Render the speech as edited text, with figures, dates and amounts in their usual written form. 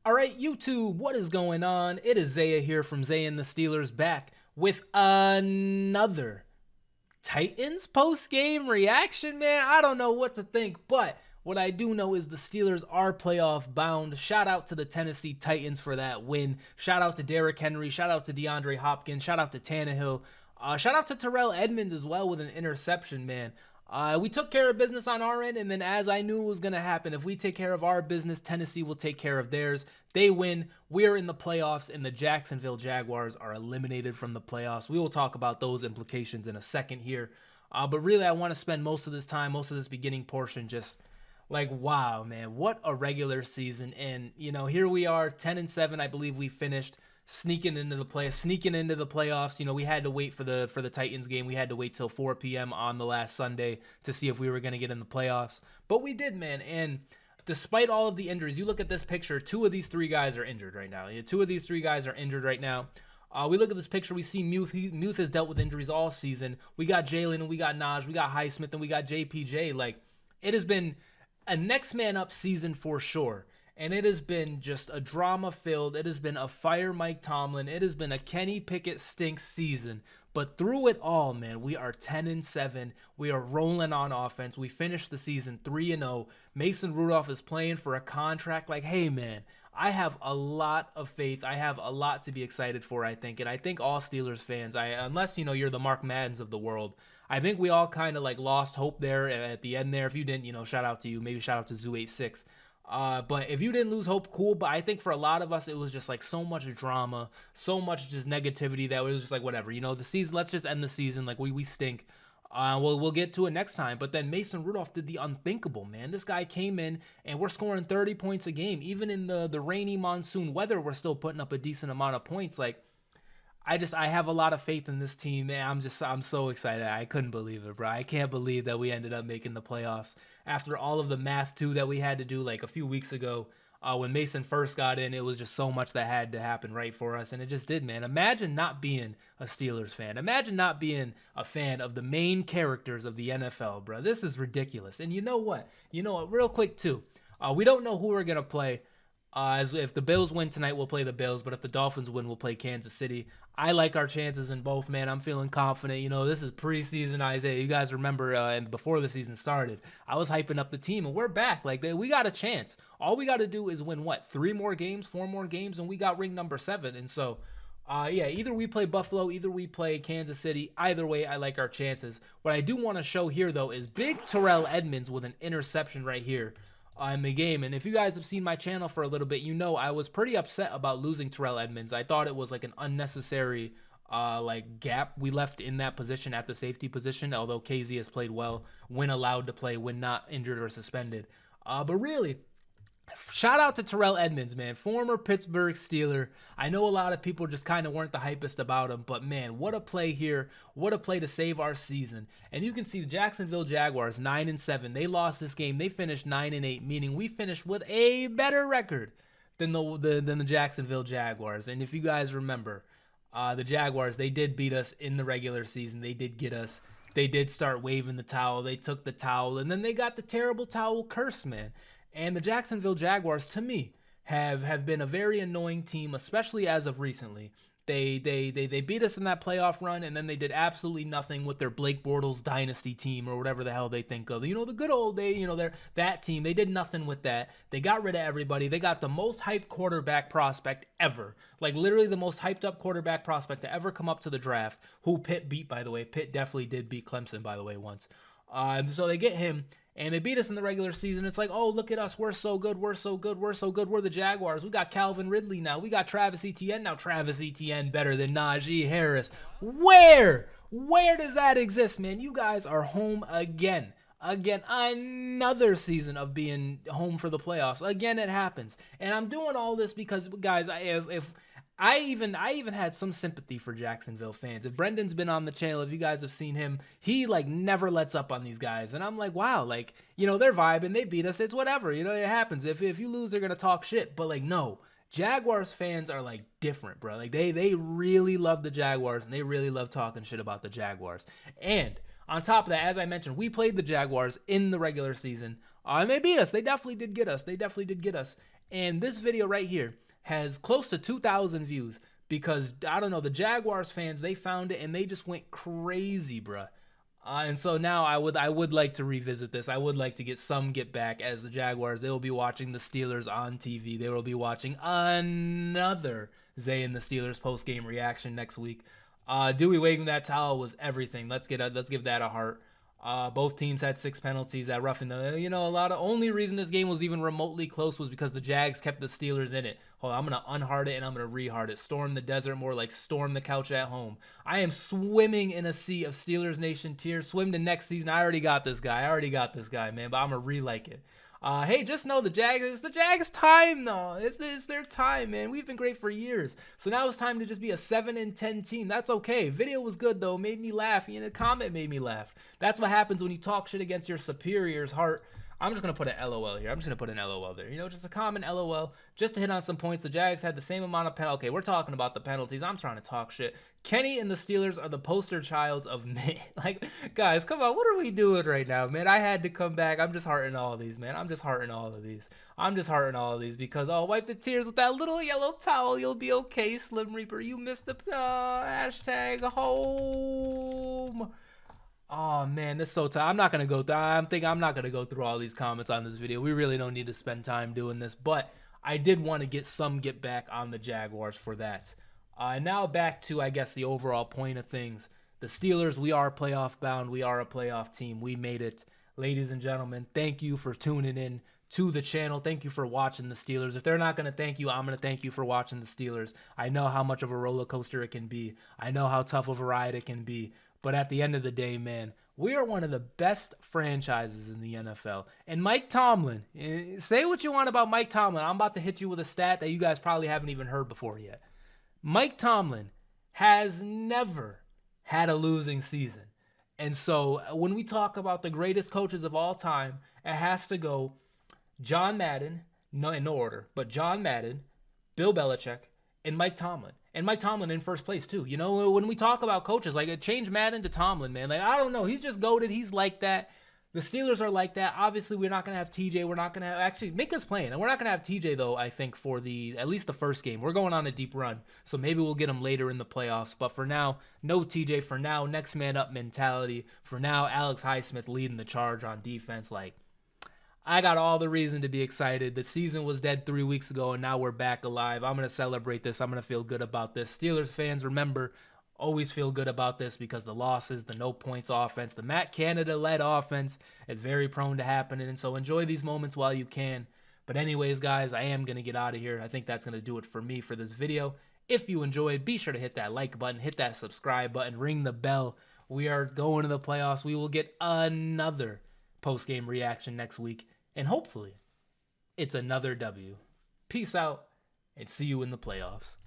Alright, YouTube, what is going on? It is Zaya here from Zaya&TheSteelers back with another Titans post-game reaction, man. I don't know what to think, but what I do know is the Steelers are playoff bound. Shout out to the Tennessee Titans for that win. Shout out to Derrick Henry. Shout out to DeAndre Hopkins. Shout out to Tannehill. Shout out to Terrell Edmonds as well with an interception, man. We took care of business on our end, and then as I knew was going to happen, if we take care of our business, Tennessee will take care of theirs. They win. We're in the playoffs, and the Jacksonville Jaguars are eliminated from the playoffs. We will talk about those implications in a second here. But really, I want to spend most of this time, most of this beginning portion just like, wow, man, what a regular season. And, you know, here we are, 10-7, I believe we finished. Sneaking into the playoffs. You know, we had to wait for the Titans game. We had to wait till 4 p.m. on the last Sunday to see if we were going to get in the playoffs. But we did, man. And despite all of the injuries, you look at this picture, two of these three guys are injured right now. Two of these three guys are injured right now. We look at this picture, we see Muth has dealt with injuries all season. We got Jalen and we got Naj, we got Highsmith and we got JPJ. Like, it has been a next man up season for sure. And it has been just a drama-filled, it has been a fire Mike Tomlin, it has been a Kenny Pickett stinks season. But through it all, man, we are 10-7. We are rolling on offense. We finished the season 3-0. Mason Rudolph is playing for a contract. Like, hey, man, I have a lot of faith. I have a lot to be excited for, I think. And I think all Steelers fans, unless, you know, you're the Mark Maddens of the world, I think we all kind of, like, lost hope there at the end there. If you didn't, you know, shout out to you. Maybe shout out to Zoo86. But if you didn't lose hope, cool. But I think for a lot of us, it was just like so much drama, so much just negativity that it was just like, whatever, you know, the season, let's just end the season. Like we stink. We'll get to it next time. But then Mason Rudolph did the unthinkable, man. This guy came in and we're scoring 30 points a game. Even in the rainy monsoon weather, we're still putting up a decent amount of points. Like, I have a lot of faith in this team, man. I'm so excited. I couldn't believe it, bro. I can't believe that we ended up making the playoffs after all of the math too that we had to do like a few weeks ago. When Mason first got in, it was just so much that had to happen right for us, and it just did, man. Imagine not being a Steelers fan. Imagine not being a fan of the main characters of the NFL, bro. This is ridiculous. And you know what? Real quick too. We don't know who we're gonna play. As if the Bills win tonight, we'll play the Bills. But if the Dolphins win, we'll play Kansas City. I like our chances in both, man. I'm feeling confident. You know, this is preseason, Isaiah. You guys remember, and before the season started, I was hyping up the team, and we're back. Like, we got a chance. All we got to do is win, what, 3 more games, 4 more games, and we got ring number 7. And so, yeah, either we play Buffalo, either we play Kansas City. Either way, I like our chances. What I do want to show here, though, is big Terrell Edmonds with an interception right here. In the game. And if you guys have seen my channel for a little bit, you know I was pretty upset about losing Terrell Edmonds. I thought it was like an unnecessary like gap we left in that position at the safety position, although KZ has played well when allowed to play, when not injured or suspended. But really, shout out to Terrell Edmonds, man. Former Pittsburgh Steeler. I know a lot of people just kind of weren't the hypest about him, but man, what a play here. What a play to save our season. And you can see the Jacksonville Jaguars, 9-7. They lost this game. They finished 9-8, meaning we finished with a better record than the Jacksonville Jaguars. And if you guys remember, the Jaguars, they did beat us in the regular season. They did get us. They did start waving the towel. They took the towel, and then they got the terrible towel curse, man. And the Jacksonville Jaguars, to me, have been a very annoying team, especially as of recently. They beat us in that playoff run, and then they did absolutely nothing with their Blake Bortles dynasty team or whatever the hell they think of. You know, the good old day, you know, that team. They did nothing with that. They got rid of everybody. They got the most hyped quarterback prospect ever. Like, literally the most hyped up quarterback prospect to ever come up to the draft, who Pitt beat, by the way. Pitt definitely did beat Clemson, by the way, once. So they get him. And they beat us in the regular season. It's like, oh, look at us. We're so good. We're so good. We're so good. We're the Jaguars. We got Calvin Ridley now. We got Travis Etienne now. Travis Etienne better than Najee Harris. Where does that exist, man? You guys are home again. Again, another season of being home for the playoffs. Again, it happens. And I'm doing all this because, guys, I even had some sympathy for Jacksonville fans. If Brendan's been on the channel, if you guys have seen him, he like never lets up on these guys. And I'm like, wow, like, you know, they're vibing, they beat us, it's whatever, you know, it happens. If you lose, they're gonna talk shit. But like, no, Jaguars fans are like different, bro. Like they really love the Jaguars, and they really love talking shit about the Jaguars. And on top of that, as I mentioned, we played the Jaguars in the regular season, and they beat us. They definitely did get us. And this video right here has close to 2,000 views because, I don't know, the Jaguars fans, they found it and they just went crazy, bruh. And so now I would like to revisit this. I would like to get back as the Jaguars. They will be watching the Steelers on TV. They will be watching another Zay&TheSteelers post-game reaction next week. Dewey waving that towel was everything. Let's give that a heart. Both teams had 6 penalties at roughing the, only reason this game was even remotely close was because the Jags kept the Steelers in it. Hold on, I'm going to unheart it and I'm going to reheart it. Storm the desert, more like storm the couch at home. I am swimming in a sea of Steelers Nation tears. Swim to next season. I already got this guy, man, but I'm going to re-like it. Hey, just know it's the Jags' time, though. It's their time, man. We've been great for years. So now it's time to just be a 7-10 team. That's okay. Video was good, though. Made me laugh. The comment made me laugh. That's what happens when you talk shit against your superior's heart. I'm just going to put an LOL here. I'm just going to put an LOL there. Just a common LOL. Just to hit on some points, the Jags had the same amount of penalties. Okay, we're talking about the penalties. I'm trying to talk shit. Kenny and the Steelers are the poster child of me. Like, guys, come on. What are we doing right now, man? I had to come back. I'm just hearting all of these, man. I'm just hearting all of these because I'll wipe the tears with that little yellow towel. You'll be okay, Slim Reaper. You missed the hashtag home. Oh man, this is so tough. I'm not gonna go through all these comments on this video. We really don't need to spend time doing this, but I did want to get back on the Jaguars for that. Now back to, I guess, the overall point of things. The Steelers, we are playoff bound. We are a playoff team. We made it. Ladies and gentlemen, thank you for tuning in to the channel. Thank you for watching the Steelers. If they're not going to thank you, I'm going to thank you for watching the Steelers. I know how much of a roller coaster it can be. I know how tough of a ride it can be. But at the end of the day, man, we are one of the best franchises in the NFL. And Mike Tomlin, say what you want about Mike Tomlin. I'm about to hit you with a stat that you guys probably haven't even heard before yet. Mike Tomlin has never had a losing season. And so when we talk about the greatest coaches of all time, it has to go John Madden, no, in no order, but John Madden, Bill Belichick, and Mike Tomlin. And Mike Tomlin in first place, too. When we talk about coaches, like, change Madden to Tomlin, man. Like, I don't know. He's just goated. He's like that. The Steelers are like that. Obviously, we're not going to have TJ. We're not going to have... Actually, make us playing. And we're not going to have TJ, though, I think, for at least the first game. We're going on a deep run. So maybe we'll get him later in the playoffs. But for now, no TJ. For now, next man up mentality. For now, Alex Highsmith leading the charge on defense. Like, I got all the reason to be excited. The season was dead 3 weeks ago, and now we're back alive. I'm going to celebrate this. I'm going to feel good about this. Steelers fans, remember, always feel good about this because the losses, the no points offense, the Matt Canada-led offense is very prone to happening. And so enjoy these moments while you can. But anyways, guys, I am going to get out of here. I think that's going to do it for me for this video. If you enjoyed, be sure to hit that like button, hit that subscribe button, ring the bell. We are going to the playoffs. We will get another post-game reaction next week. And hopefully, it's another W. Peace out, and see you in the playoffs.